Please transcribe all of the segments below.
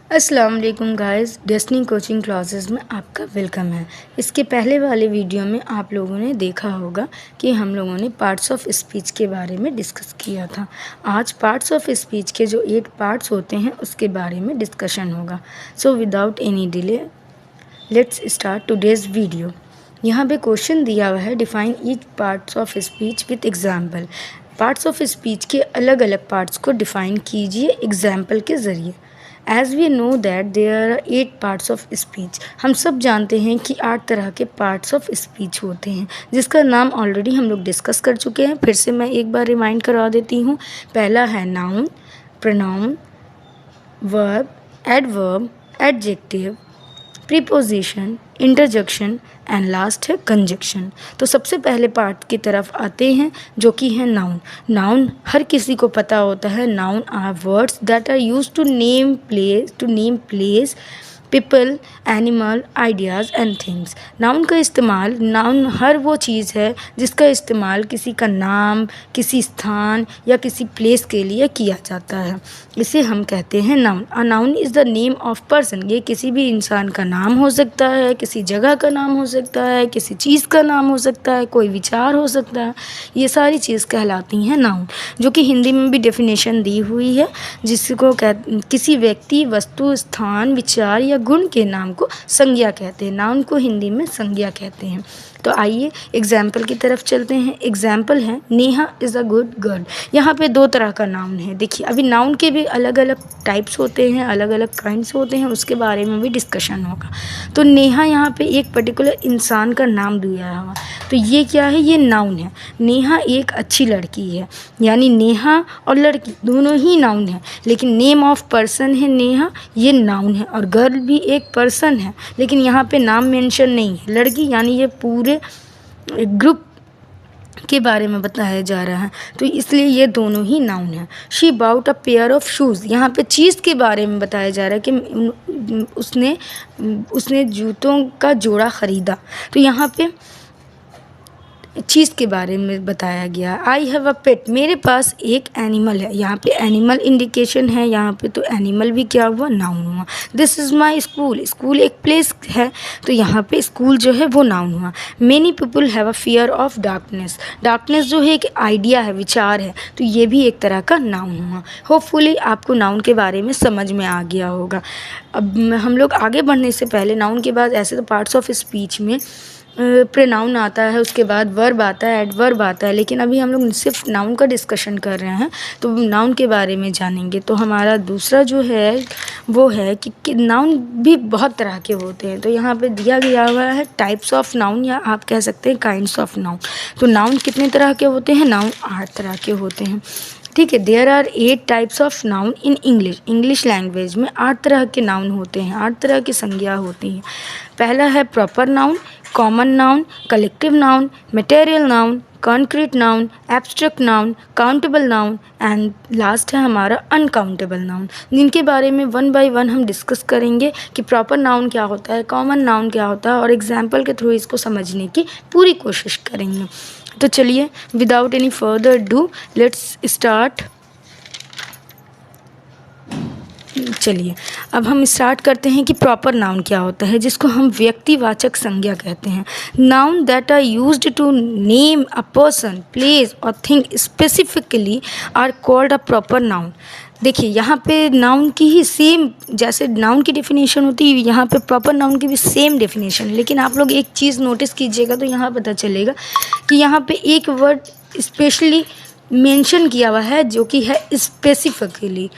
अस्सलाम वालेकुम guys, destiny coaching classes में आपका वेलकम है। इसके पहले वाले वीडियो में आप लोगों ने देखा होगा कि हम लोगों ने पार्ट्स ऑफ स्पीच के बारे में डिस्कस किया था। आज पार्ट्स ऑफ स्पीच के जो 8 पार्ट्स होते हैं उसके बारे में डिस्कशन होगा। So without any delay let's start today's video. यहाँ पे क्वेश्चन दिया हुआ है, define each parts of speech with example. Parts of speech के अलग अलग पार्ट्स को डिफाइन कीजिए एग्जाम्पल के ज़रिए। As we know that there are 8 parts of speech. हम सब जानते हैं कि 8 तरह के पार्ट्स ऑफ स्पीच होते हैं, जिसका नाम ऑलरेडी हम लोग डिस्कस कर चुके हैं। फिर से मैं एक बार रिमाइंड करवा देती हूँ। पहला है noun, pronoun, verb, adverb, adjective, preposition, interjection and last है कंजक्शन। तो सबसे पहले पार्ट की तरफ आते हैं जो कि है नाउन। नाउन हर किसी को पता होता है। Noun are words that are used to name place, people, animal, ideas and things. Noun का इस्तेमाल, नाउन हर वो चीज़ है जिसका इस्तेमाल किसी का नाम, किसी स्थान या किसी प्लेस के लिए किया जाता है। इसे हम कहते हैं noun. A noun is the name of person. ये किसी भी इंसान का नाम हो सकता है, किसी जगह का नाम हो सकता है, किसी चीज़ का नाम हो सकता है, कोई विचार हो सकता है। ये सारी चीज़ कहलाती हैं नाउन, जो कि हिंदी में भी डेफिनेशन दी हुई है, जिसको किसी व्यक्ति, वस्तु, स्थान, विचार या गुण के नाम को संज्ञा कहते हैं। नाउन को हिंदी में संज्ञा कहते हैं। तो आइए एग्जाम्पल की तरफ चलते हैं। एग्जाम्पल है Neha is a good girl. यहाँ पे 2 तरह का नाउन है। देखिए, अभी नाउन के भी अलग अलग टाइप्स होते हैं, अलग अलग काइंड्स होते हैं, उसके बारे में भी डिस्कशन होगा। तो नेहा यहाँ पे एक पर्टिकुलर इंसान का नाम दिया हुआ, तो ये क्या है? ये नाउन है। नेहा एक अच्छी लड़की है, यानी नेहा और लड़की दोनों ही नाउन है। लेकिन नेम ऑफ पर्सन है नेहा, ये नाउन है। और गर्ल भी एक पर्सन है, लेकिन यहाँ पे नाम मेंशन नहीं है। लड़की यानी ये पूरे ग्रुप के बारे में बताया जा रहा है, तो इसलिए ये दोनों ही नाउन है। She bought a pair of shoes. यहाँ पे चीज़ के बारे में बताया जा रहा है कि उसने जूतों का जोड़ा ख़रीदा। तो यहाँ पे चीज़ के बारे में बताया गया। आई हैव अ पेट। मेरे पास एक एनिमल है। यहाँ पे एनिमल इंडिकेशन है, यहाँ पे तो एनिमल भी क्या हुआ? नाउन हुआ। This is my school. School एक प्लेस है, तो यहाँ पे स्कूल जो है वो नाउन हुआ। Many people have a fear of darkness. Darkness जो है एक आइडिया है, विचार है, तो ये भी एक तरह का नाउन हुआ। होपफुली आपको नाउन के बारे में समझ में आ गया होगा। अब हम लोग आगे बढ़ने से पहले, नाउन के बाद ऐसे तो पार्ट्स ऑफ स्पीच में प्रोनाउन आता है, उसके बाद वर्ब आता है, एडवर्ब आता है, लेकिन अभी हम लोग सिर्फ नाउन का डिस्कशन कर रहे हैं, तो नाउन के बारे में जानेंगे। तो हमारा दूसरा जो है वो है कि नाउन भी बहुत तरह के होते हैं। तो यहाँ पे दिया गया हुआ है टाइप्स ऑफ नाउन, या आप कह सकते हैं काइंड्स ऑफ नाउन। तो नाउन कितने तरह के होते हैं? नाउन 8 तरह के होते हैं। ठीक है। There are 8 types of noun in English language में 8 तरह के नाउन होते हैं, 8 तरह की संज्ञा होती हैं। पहला है proper noun, common noun, collective noun, material noun, concrete noun, abstract noun, countable noun and last है हमारा अनकाउंटेबल नाउन, जिनके बारे में 1 बाय 1 हम डिस्कस करेंगे कि प्रॉपर नाउन क्या होता है, कॉमन नाउन क्या होता है, और एग्जाम्पल के थ्रू इसको समझने की पूरी कोशिश करेंगे। तो चलिए without any further do let's start. चलिए अब हम स्टार्ट करते हैं कि प्रॉपर नाउन क्या होता है, जिसको हम व्यक्तिवाचक संज्ञा कहते हैं। Noun that are used to name a person, place और thing specifically are called a proper noun. देखिए, यहाँ पे नाउन की ही सेम, जैसे नाउन की डेफिनेशन होती है, यहाँ पे प्रॉपर नाउन की भी सेम डेफिनेशन है। लेकिन आप लोग एक चीज़ नोटिस कीजिएगा तो यहाँ पता चलेगा कि यहाँ पे एक वर्ड स्पेशली मेंशन किया हुआ है, जो कि है स्पेसिफिकली।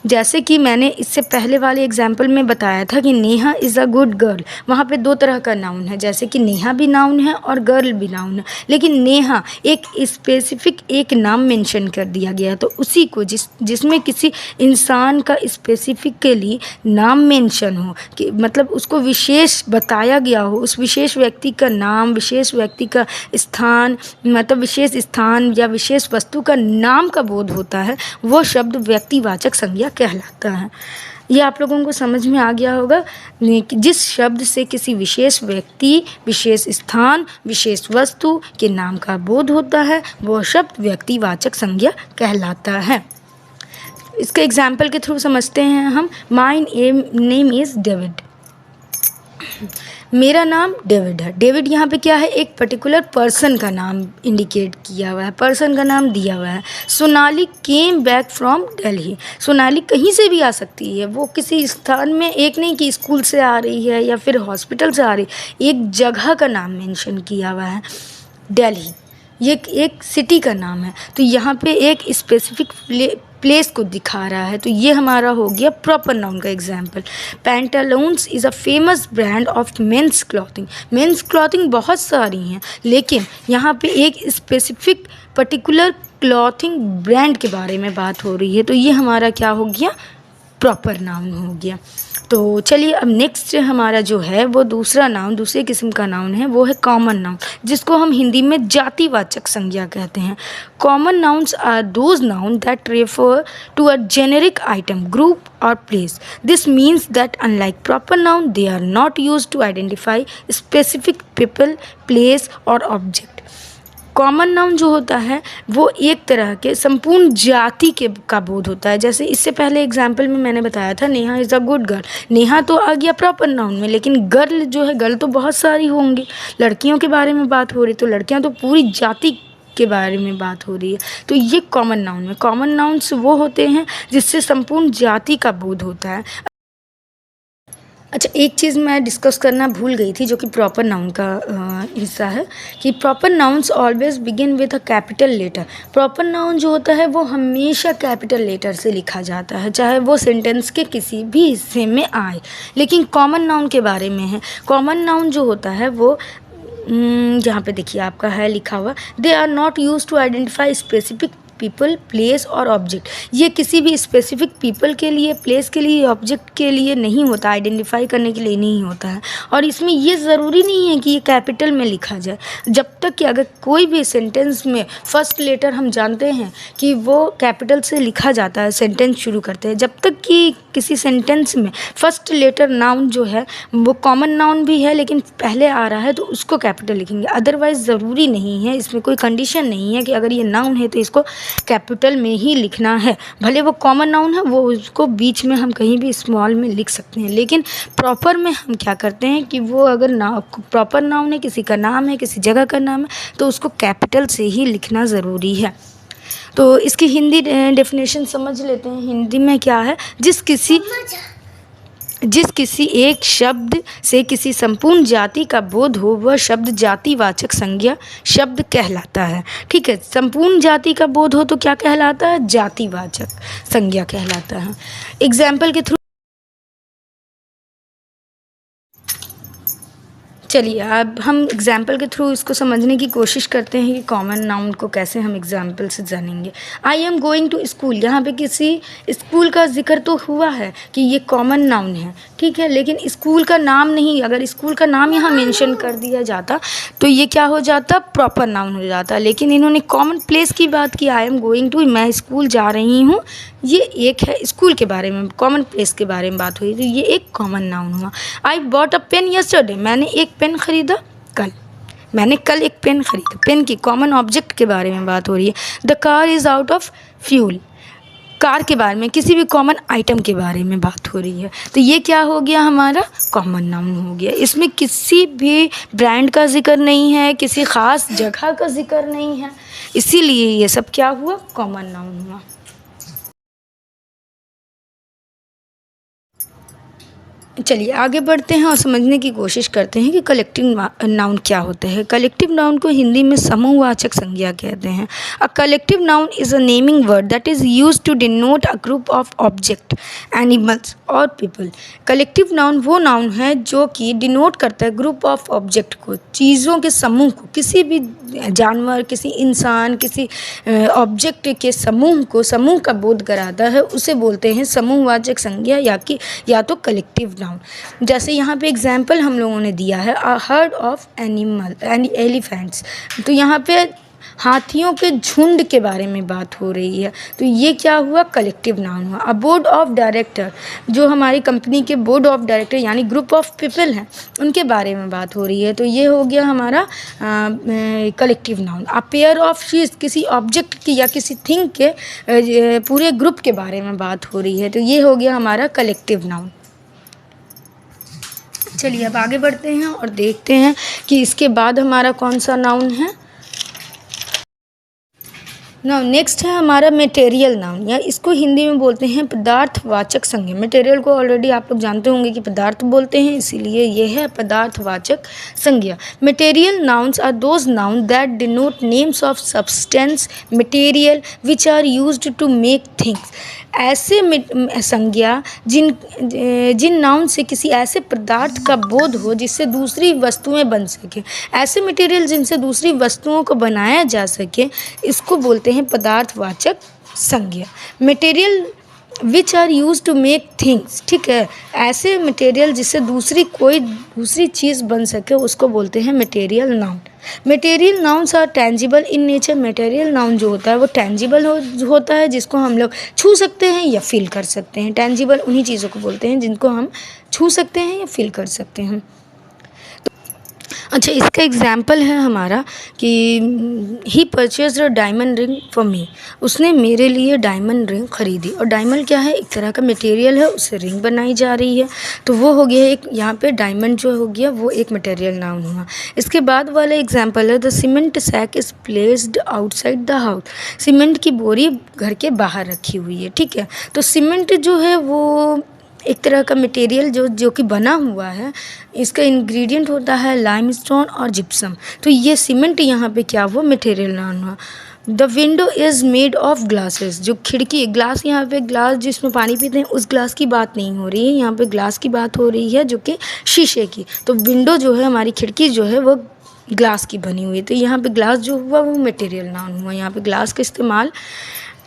जैसे कि मैंने इससे पहले वाले एग्जाम्पल में बताया था कि Neha is a good girl. वहाँ पे 2 तरह का नाउन है, जैसे कि नेहा भी नाउन है और गर्ल भी नाउन है, लेकिन नेहा एक स्पेसिफिक एक नाम मेंशन कर दिया गया है। तो उसी को जिसमें किसी इंसान का स्पेसिफिकली नाम मेंशन हो, कि मतलब उसको विशेष बताया गया हो, उस विशेष व्यक्ति का नाम, विशेष व्यक्ति का स्थान, मतलब विशेष स्थान या विशेष वस्तु का नाम का बोध होता है, वो शब्द व्यक्तिवाचक संज्ञा कहलाता है। ये आप लोगों को समझ में आ गया होगा कि जिस शब्द से किसी विशेष व्यक्ति, विशेष स्थान, विशेष वस्तु के नाम का बोध होता है, वो शब्द व्यक्तिवाचक संज्ञा कहलाता है। इसके एग्जाम्पल के थ्रू समझते हैं हम। माय नेम इज़ डेविड, मेरा नाम डेविड है। डेविड यहाँ पे क्या है, एक पर्टिकुलर पर्सन का नाम इंडिकेट किया हुआ है, पर्सन का नाम दिया हुआ है। Sonali came back from Delhi, Sonali कहीं से भी आ सकती है, वो किसी स्थान में, एक नहीं कि स्कूल से आ रही है या फिर हॉस्पिटल से आ रही, एक जगह का नाम मेंशन किया हुआ है दिल्ली, ये एक सिटी का नाम है। तो यहाँ पे एक स्पेसिफिक प्लेस को दिखा रहा है। तो ये हमारा हो गया प्रॉपर नाउन का example. Pantaloons is a famous brand of men's clothing, men's clothing बहुत सारी हैं, लेकिन यहाँ पे एक स्पेसिफिक पर्टिकुलर क्लॉथिंग ब्रांड के बारे में बात हो रही है। तो ये हमारा क्या हो गया, प्रॉपर नाउन हो गया। तो चलिए अब नेक्स्ट हमारा जो है वो दूसरा नाउन, दूसरे किस्म का नाउन है, वो है कॉमन नाउन, जिसको हम हिंदी में जातिवाचक संज्ञा कहते हैं। Common nouns are those noun that refer to a generic item, group और place. This means that unlike proper noun they are not use to identify specific people, place और ऑब्जेक्ट। कॉमन नाउन जो होता है वो एक तरह के संपूर्ण जाति के का बोध होता है। जैसे इससे पहले एग्जाम्पल में मैंने बताया था Neha is a good girl, Neha तो आ गया प्रॉपर नाउन में, लेकिन गर्ल जो है, गर्ल तो बहुत सारी होंगी, लड़कियों के बारे में बात हो रही, तो लड़कियां तो पूरी जाति के बारे में बात हो रही है। तो ये कॉमन नाउन में, कॉमन नाउन्स वो होते हैं जिससे संपूर्ण जाति का बोध होता है। अच्छा, एक चीज़ मैं डिस्कस करना भूल गई थी जो कि प्रॉपर नाउन का हिस्सा है, कि proper nouns always begin with a capital letter. Proper noun जो होता है वो हमेशा कैपिटल लेटर से लिखा जाता है, चाहे वो सेंटेंस के किसी भी हिस्से में आए। लेकिन कॉमन नाउन के बारे में है, कॉमन नाउन जो होता है वो यहाँ पे देखिए आपका है लिखा हुआ, they are not use to identify specific people, place और ऑब्जेक्ट। ये किसी भी स्पेसिफिक पीपल के लिए, प्लेस के लिए, ऑब्जेक्ट के लिए नहीं होता, आइडेंटिफाई करने के लिए नहीं होता है। और इसमें ये ज़रूरी नहीं है कि ये कैपिटल में लिखा जाए, जब तक कि अगर कोई भी सेंटेंस में फर्स्ट लेटर हम जानते हैं कि वो कैपिटल से लिखा जाता है, सेंटेंस शुरू करते हैं, जब तक कि किसी सेंटेंस में फर्स्ट लेटर नाउन जो है वो कॉमन नाउन भी है लेकिन पहले आ रहा है तो उसको कैपिटल लिखेंगे। अदरवाइज़ ज़रूरी नहीं है, इसमें कोई कंडीशन नहीं है कि अगर ये नाउन है तो इसको कैपिटल में ही लिखना है। भले वो कॉमन नाउन है, वो उसको बीच में हम कहीं भी स्मॉल में लिख सकते हैं, लेकिन प्रॉपर में हम क्या करते हैं कि वो अगर प्रॉपर नाउन है, किसी का नाम है, किसी जगह का नाम है, तो उसको कैपिटल से ही लिखना ज़रूरी है। तो इसकी हिंदी डेफिनेशन समझ लेते हैं। हिंदी में क्या है, जिस किसी एक शब्द से किसी संपूर्ण जाति का बोध हो वह शब्द जातिवाचक संज्ञा शब्द कहलाता है। ठीक है, संपूर्ण जाति का बोध हो तो क्या कहलाता है, जातिवाचक संज्ञा कहलाता है। एग्जाम्पल के थ्रू चलिए अब हम एग्जाम्पल के थ्रू इसको समझने की कोशिश करते हैं कि कॉमन नाउन को कैसे हम एग्जाम्पल से जानेंगे। I am going to school, यहाँ पे किसी स्कूल का जिक्र तो हुआ है कि ये कॉमन नाउन है, ठीक है, लेकिन स्कूल का नाम नहीं। अगर स्कूल का नाम यहाँ मेंशन कर दिया जाता तो ये क्या हो जाता, प्रॉपर नाउन हो जाता। लेकिन इन्होंने कॉमन प्लेस की बात की, आई एम गोइंग टू, मैं स्कूल जा रही हूँ, ये एक है स्कूल के बारे में, कॉमन प्लेस के बारे में बात हुई, तो ये एक कॉमन नाउन हुआ। I bought a pen yesterday, मैंने एक पेन खरीदा कल, मैंने कल एक पेन खरीदा, पेन की कॉमन ऑब्जेक्ट के बारे में बात हो रही है। The car is out of fuel, car के बारे में, किसी भी कॉमन आइटम के बारे में बात हो रही है। तो ये क्या हो गया, हमारा कॉमन नाउन हो गया। इसमें किसी भी ब्रांड का जिक्र नहीं है, किसी ख़ास जगह का जिक्र नहीं है, इसीलिए ये सब क्या हुआ, कॉमन नाउन हुआ। चलिए आगे बढ़ते हैं और समझने की कोशिश करते हैं कि कलेक्टिव नाउन क्या होते हैं। कलेक्टिव नाउन को हिंदी में समूहवाचक संज्ञा कहते हैं। A collective noun is a naming word that is used to denote a group of object, animals और पीपल। कलेक्टिव नाउन वो नाउन है जो कि डिनोट करता है ग्रुप ऑफ ऑब्जेक्ट को, चीज़ों के समूह को, किसी भी जानवर, किसी इंसान, किसी ऑब्जेक्ट के समूह को, समूह का बोध कराता है, उसे बोलते हैं समूहवाचक संज्ञा या तो कलेक्टिव नाउन। जैसे यहाँ पे एग्जाम्पल हम लोगों ने दिया है, a herd of animal elephants, तो यहाँ पे हाथियों के झुंड के बारे में बात हो रही है, तो ये क्या हुआ, कलेक्टिव नाउन हुआ। अ बोर्ड ऑफ डायरेक्टर, जो हमारी कंपनी के बोर्ड ऑफ डायरेक्टर यानी ग्रुप ऑफ पीपल हैं, उनके बारे में बात हो रही है, तो ये हो गया हमारा collective noun. A pair of शीज, किसी ऑब्जेक्ट की या किसी थिंग के पूरे ग्रुप के बारे में बात हो रही है, तो ये हो गया हमारा कलेक्टिव नाउन। चलिए अब आगे बढ़ते हैं और देखते हैं कि इसके बाद हमारा कौन सा नाउन है। नाउ नेक्स्ट है हमारा मटेरियल नाउन, या इसको हिंदी में बोलते हैं पदार्थवाचक संज्ञा। मटेरियल को ऑलरेडी आप लोग जानते होंगे कि पदार्थ बोलते हैं, इसीलिए ये है पदार्थवाचक संज्ञा। Material nouns are those noun that denote names of substance material which are used to make things. ऐसे संज्ञा जिन नाउन से किसी ऐसे पदार्थ का बोध हो जिससे दूसरी वस्तुएं बन सके, ऐसे मटेरियल जिनसे दूसरी वस्तुओं को बनाया जा सके, इसको बोलते हैं पदार्थवाचक संज्ञा। Material which are use to make things, ठीक है, ऐसे मटेरियल जिससे दूसरी चीज़ बन सके उसको बोलते हैं material noun. Material nouns are tangible in nature. Material noun जो होता है वो टेंजिबल होता है, जिसको हम लोग छू सकते हैं या फील कर सकते हैं। टेंजिबल उन्हीं चीज़ों को बोलते हैं जिनको हम छू सकते हैं या फील कर सकते हैं। अच्छा, इसका एग्जाम्पल है हमारा कि he purchase a diamond ring for me, उसने मेरे लिए डायमंड रिंग खरीदी। और डायमंड क्या है, एक तरह का मटेरियल है, उससे रिंग बनाई जा रही है, तो वो हो गया एक, यहाँ पे डायमंड जो हो गया वो एक मटेरियल नाउन हुआ। इसके बाद वाला एग्जाम्पल है the cement sack is placed outside the house. Cement की बोरी घर के बाहर रखी हुई है, ठीक है। तो सीमेंट जो है वो एक तरह का मटेरियल जो कि बना हुआ है, इसका इंग्रेडिएंट होता है लाइमस्टोन और जिप्सम। तो ये सीमेंट यहाँ पे क्या हुआ, मटेरियल नाउन हुआ। The window is made of glasses, जो खिड़की ग्लास, यहाँ पे ग्लास जिसमें पानी पीते हैं उस ग्लास की बात नहीं हो रही है, यहाँ पे ग्लास की बात हो रही है जो कि शीशे की। तो विंडो जो है, हमारी खिड़की जो है वो ग्लास की बनी हुई है, तो यहाँ पे ग्लास जो हुआ वो मटेरियल नाउन हुआ। यहाँ पे ग्लास का इस्तेमाल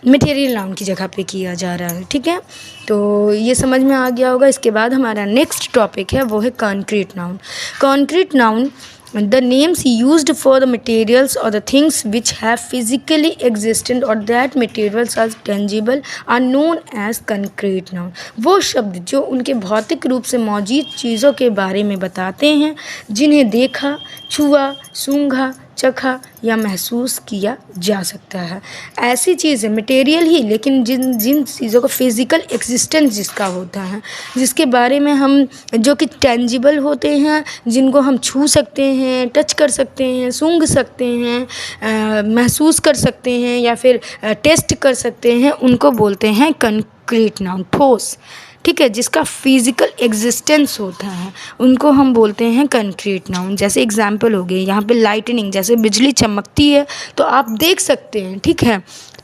मटेरियल नाउन की जगह पे किया जा रहा है, ठीक है। तो ये समझ में आ गया होगा। इसके बाद हमारा नेक्स्ट टॉपिक है वो है concrete noun. Concrete noun the names used for the materials और the things which have physically existent और that materials are tangible are known as concrete noun. वो शब्द जो उनके भौतिक रूप से मौजूद चीज़ों के बारे में बताते हैं, जिन्हें देखा, छुआ, सूंघा, चखा या महसूस किया जा सकता है। ऐसी चीज़ें मटेरियल ही, लेकिन जिन चीज़ों का फिज़िकल एग्जिस्टेंस जिसका होता है, जिसके बारे में हम, जो कि टेंजिबल होते हैं, जिनको हम छू सकते हैं, टच कर सकते हैं, सूंघ सकते हैं, महसूस कर सकते हैं या फिर टेस्ट कर सकते हैं, उनको बोलते हैं कंक्रीट नाउन, ठोस, ठीक है, जिसका फिजिकल एग्जिस्टेंस होता है, उनको हम बोलते हैं कंक्रीट नाउन। जैसे एग्जाम्पल हो गए यहाँ पे लाइटनिंग, जैसे बिजली चमकती है तो आप देख सकते हैं, ठीक है।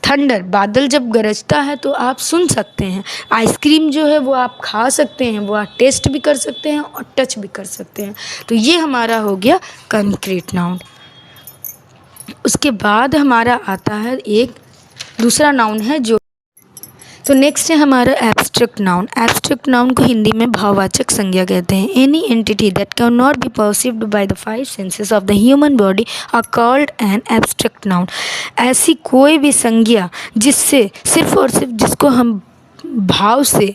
थंडर, बादल जब गरजता है तो आप सुन सकते हैं। आइसक्रीम जो है वो आप खा सकते हैं, वो आप टेस्ट भी कर सकते हैं और टच भी कर सकते हैं। तो ये हमारा हो गया कंक्रीट नाउन। उसके बाद हमारा आता है एक दूसरा नाउन है जो, तो नेक्स्ट है हमारा एब्स्ट्रैक्ट नाउन। एब्स्ट्रैक्ट नाउन को हिंदी में भाववाचक संज्ञा कहते हैं। Any entity that can not be perceived by the 5 senses of the human body are called an abstract noun. ऐसी कोई भी संज्ञा जिससे सिर्फ और सिर्फ जिसको हम भाव से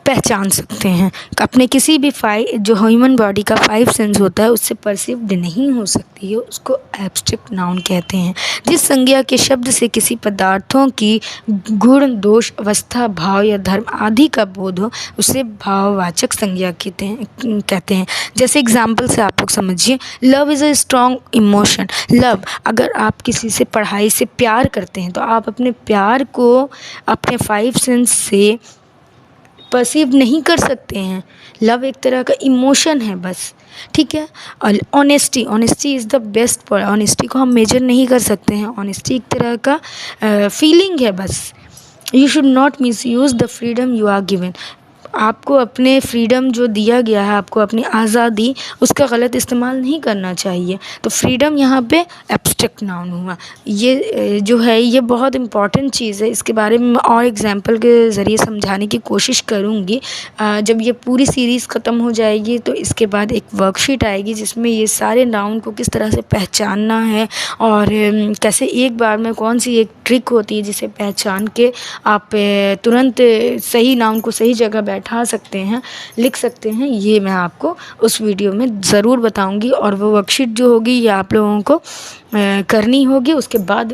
पहचान सकते हैं, अपने किसी भी जो ह्यूमन बॉडी का 5 सेंस होता है उससे परसीव्ड नहीं हो सकती है, उसको एब्स्ट्रैक्ट नाउन कहते हैं। जिस संज्ञा के शब्द से किसी पदार्थों की गुण, दोष, अवस्था, भाव या धर्म आदि का बोध हो, उसे भाववाचक संज्ञा कहते हैं। जैसे एग्जाम्पल से आप लोग समझिए, love is a strong emotion. Love, अगर आप किसी से पढ़ाई से प्यार करते हैं तो आप अपने प्यार को अपने 5 सेंस से परसीव नहीं कर सकते हैं। लव एक तरह का इमोशन है बस, ठीक है। और ऑनेस्टी इज़ द बेस्ट पर, ऑनेस्टी को हम मेजर नहीं कर सकते हैं। ऑनेस्टी एक तरह का फीलिंग है बस। You should not misuse the freedom you are given. आपको अपने फ्रीडम जो दिया गया है, आपको अपनी आज़ादी, उसका गलत इस्तेमाल नहीं करना चाहिए। तो फ्रीडम यहाँ पे एब्स्ट्रैक्ट नाउन हुआ। ये जो है ये बहुत इम्पॉर्टेंट चीज़ है। इसके बारे में और एग्जांपल के ज़रिए समझाने की कोशिश करूँगी। जब ये पूरी सीरीज़ ख़त्म हो जाएगी तो इसके बाद एक वर्कशीट आएगी जिसमें ये सारे नाउन को किस तरह से पहचानना है और कैसे एक बार में कौन सी एक ट्रिक होती है जिसे पहचान के आप तुरंत सही नाउन को सही जगह बैठा सकते हैं, लिख सकते हैं। ये मैं आपको उस वीडियो में ज़रूर बताऊंगी और वो वर्कशीट जो होगी ये आप लोगों को करनी होगी। उसके बाद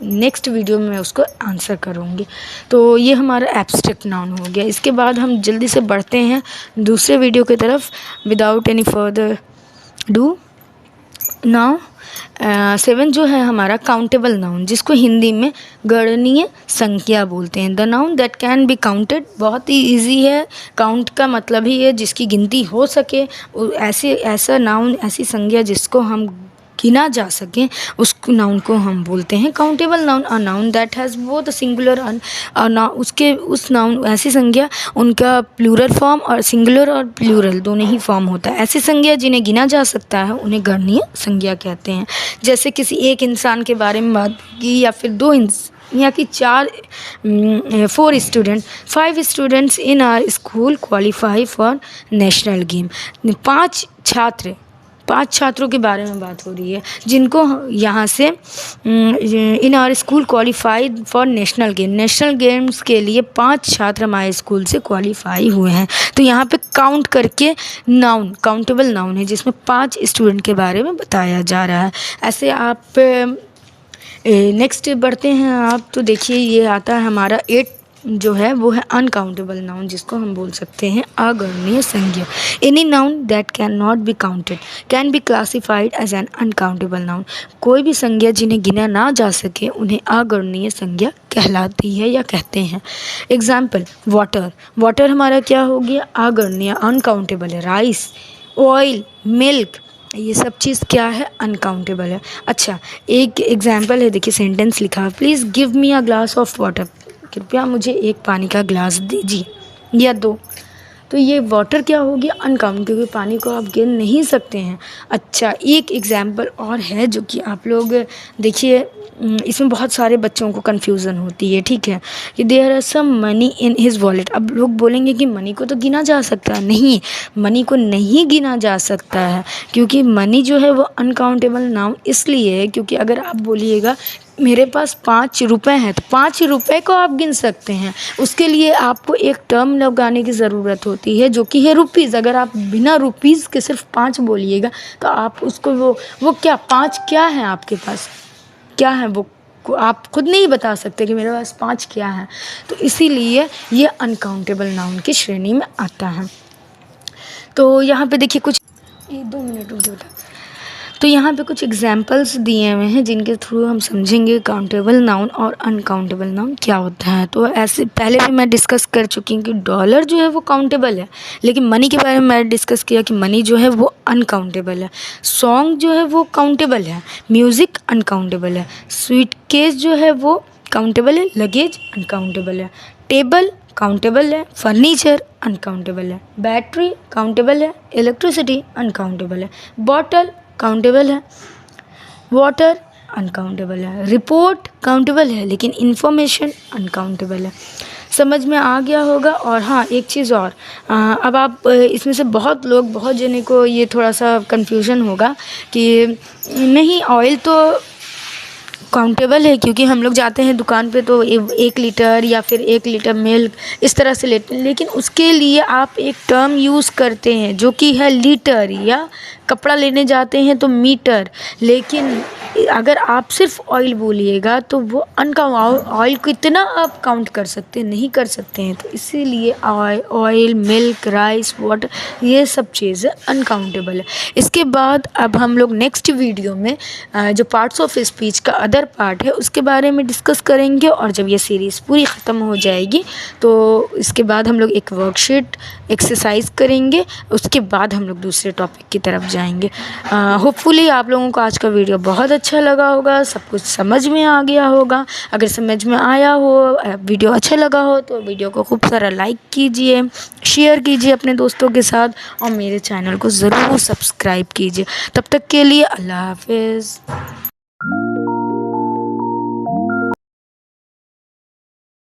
नेक्स्ट वीडियो में मैं उसको आंसर करूँगी। तो ये हमारा एब्स्ट्रैक्ट नाउन हो गया। इसके बाद हम जल्दी से बढ़ते हैं दूसरे वीडियो की तरफ without any further do. Now 7 जो है हमारा काउंटेबल नाउन, जिसको हिंदी में गणनीय संख्या बोलते हैं। The noun that can be counted, बहुत ही इजी है। काउंट का मतलब ही है जिसकी गिनती हो सके। ऐसा नाउन, ऐसी संज्ञा जिसको हम गिना जा सके, उस नाउन को हम बोलते हैं countable noun. A noun that has both singular उसके उस नाउन, ऐसी संज्ञा उनका प्लूरल फॉर्म और सिंगुलर और प्लूरल दोनों ही फॉर्म होता है। ऐसी संज्ञा जिन्हें गिना जा सकता है उन्हें गणनीय संज्ञा कहते हैं। जैसे किसी एक इंसान के बारे में बात की या फिर 2 या कि 4 student 5 students in our school qualify for national game. 5 छात्रों के बारे में बात हो रही है जिनको यहाँ से in our school qualified for national games के लिए 5 छात्र हमारे स्कूल से क्वालिफाई हुए हैं। तो यहाँ पे काउंट करके नाउन, काउंटेबल नाउन है जिसमें 5 स्टूडेंट के बारे में बताया जा रहा है। ऐसे आप नेक्स्ट बढ़ते हैं आप, तो देखिए ये आता है हमारा 8 जो है वो है अनकाउंटेबल नाउन, जिसको हम बोल सकते हैं अगणनीय संज्ञा। Any noun that can not be counted can be classified as an uncountable noun. कोई भी संज्ञा जिन्हें गिना ना जा सके उन्हें अगणनीय संज्ञा कहलाती है या कहते हैं। एग्जाम्पल वाटर हमारा क्या हो गया, अगणनीय, अनकाउंटेबल है। राइस, ऑयल, मिल्क, ये सब चीज़ क्या है, अनकाउंटेबल है। अच्छा, एक एग्जाम्पल है, देखिए सेंटेंस लिखा है, please give me a glass of water, कृपया मुझे एक पानी का ग्लास दीजिए या दो। तो ये वाटर क्या हो गया, अनकाउंट, क्योंकि पानी को आप गिन नहीं सकते हैं। अच्छा, एक एग्जाम्पल और है जो कि आप लोग देखिए, इसमें बहुत सारे बच्चों को कन्फ्यूज़न होती है, ठीक है, कि there are some money in his wallet. अब लोग बोलेंगे कि मनी को तो गिना जा सकता है। नहीं, मनी को नहीं गिना जा सकता है, क्योंकि मनी जो है वो अनकाउंटेबल नाउन इसलिए है क्योंकि अगर आप बोलिएगा मेरे पास 5 रुपए हैं, तो 5 रुपए को आप गिन सकते हैं। उसके लिए आपको एक टर्म लगाने की ज़रूरत होती है जो कि है रुपीज़। अगर आप बिना रुपीज़ के सिर्फ 5 बोलिएगा तो आप उसको वो क्या 5 क्या है आपके पास, क्या है वो आप खुद नहीं बता सकते कि मेरे पास 5 क्या है। तो इसीलिए ये अनकाउंटेबल नाउन की श्रेणी में आता है। तो यहाँ पे देखिए कुछ 2 मिनट रुक जाओ। तो यहाँ पे कुछ एग्जाम्पल्स दिए हुए हैं जिनके थ्रू हम समझेंगे काउंटेबल नाउन और अनकाउंटेबल नाउन क्या होता है। तो ऐसे पहले भी मैं डिस्कस कर चुकी हूँ कि डॉलर जो है वो काउंटेबल है, लेकिन मनी के बारे में मैं डिस्कस किया कि मनी जो है वो अनकाउंटेबल है। सॉन्ग जो है वो काउंटेबल है, म्यूज़िक अनकाउंटेबल है। स्वीट केस जो है वो काउंटेबल है, लगेज अनकाउंटेबल है। टेबल काउंटेबल है, फर्नीचर अनकाउंटेबल है। बैटरी काउंटेबल है, इलेक्ट्रिसिटी अनकाउंटेबल है। बॉटल काउंटेबल है, वाटर अनकाउंटेबल है। रिपोर्ट काउंटेबल है लेकिन इन्फॉर्मेशन अनकाउंटेबल है। समझ में आ गया होगा। और हाँ, एक चीज़ और, अब आप इसमें से बहुत जने को ये थोड़ा सा कन्फ्यूजन होगा कि नहीं ऑयल तो काउंटेबल है, क्योंकि हम लोग जाते हैं दुकान पे तो 1 लीटर या फिर 1 लीटर मिल्क इस तरह से लेते हैं, लेकिन उसके लिए आप एक टर्म यूज़ करते हैं जो कि है लीटर, या कपड़ा लेने जाते हैं तो मीटर। लेकिन अगर आप सिर्फ ऑयल बोलिएगा तो वो ऑयल को इतना आप काउंट कर सकते नहीं कर सकते हैं। तो इसीलिए ऑयल, मिल्क, राइस, वाटर, ये सब चीज़ें अनकाउंटेबल है। इसके बाद अब हम लोग नेक्स्ट वीडियो में जो पार्ट्स ऑफ स्पीच का अदर अदर पार्ट है उसके बारे में डिस्कस करेंगे। और जब ये सीरीज़ पूरी ख़त्म हो जाएगी तो इसके बाद हम लोग एक वर्कशीट एक्सरसाइज करेंगे, उसके बाद हम लोग दूसरे टॉपिक की तरफ जाएंगे। होपफुली आप लोगों को आज का वीडियो बहुत अच्छा लगा होगा, सब कुछ समझ में आ गया होगा। अगर समझ में आया हो, वीडियो अच्छा लगा हो तो वीडियो को खूब सारा लाइक कीजिए, शेयर कीजिए अपने दोस्तों के साथ और मेरे चैनल को ज़रूर सब्सक्राइब कीजिए। तब तक के लिए अल्लाह हाफ़िज़।